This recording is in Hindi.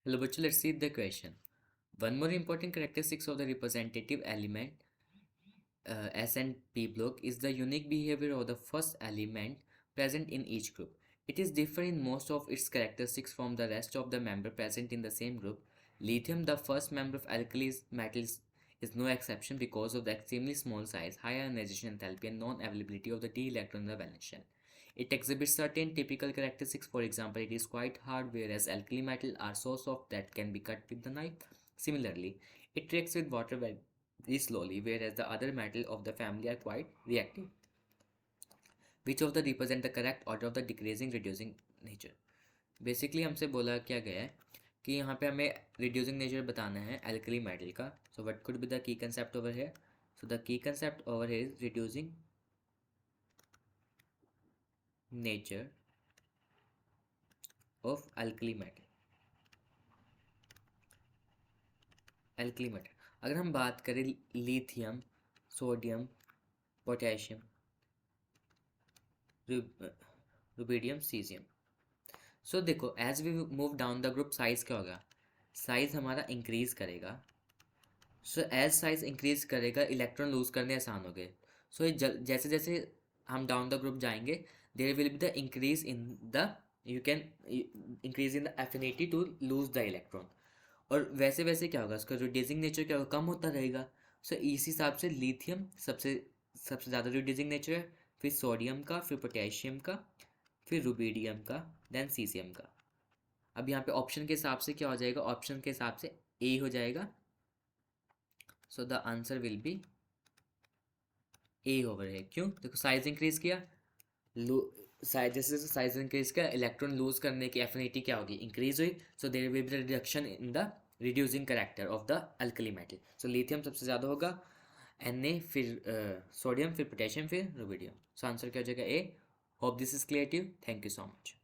Hello, Bachchu, let's see the question. One more important characteristics of the representative element S and P block is the unique behavior of the first element present in each group. It is different in most of its characteristics from the rest of the member present in the same group. Lithium, the first member of alkali metals, is no exception because of the extremely small size, high ionization enthalpy, and non-availability of the d electron in the valence shell. It exhibits certain typical characteristics. For example, it is quite hard, whereas alkali metals are so soft that can be cut with the knife. Similarly, it reacts with water very slowly, whereas the other metals of the family are quite reactive. Which of the represent the correct order of the decreasing reducing nature? Basically हमसे बोला क्या गया है कि यहाँ पे हमें रिड्यूसिंग नेचर बताना है एल्कली मेटल का. So what could be the key concept over here? So the key concept over here is reducing nature of alkali metal. Alkali metal अगर हम बात करें lithium, sodium, potassium, rubidium, caesium. So देखो as we move down the group size क्या होगा? साइज हमारा इंक्रीज करेगा. सो एज साइज इंक्रीज करेगा इलेक्ट्रॉन लूज करने आसान हो गए. सो जैसे जैसे हम डाउन द ग्रुप जाएंगे there will be the increase in the you can increase in the affinity to lose the electron. और वैसे वैसे क्या होगा उसका रिड्यूसिंग नेचर क्या होगा? कम होता रहेगा. सो इस हिसाब से लिथियम सबसे सबसे ज़्यादा रिड्यूसिंग नेचर है, फिर सोडियम का, फिर पोटेशियम का, फिर रुबिडियम का, देन सीजियम का. अब यहाँ पे ऑप्शन के हिसाब से क्या हो जाएगा? ऑप्शन के हिसाब से ए हो जाएगा. So the answer will be A over है. क्यों? देखो साइज इंक्रीज किया, साइज जैसे साइज इंक्रीज किया इलेक्ट्रॉन लूज करने की एफिनिटी क्या होगी? इंक्रीज हुई. So there will be the reduction in the reducing character of the alkali metal. So lithium सबसे ज़्यादा होगा, Na, फिर सोडियम, फिर पोटेशियम, फिर रुबिडियम. सो आंसर क्या हो जाएगा? A. Hope this is clear to you. Thank you so much.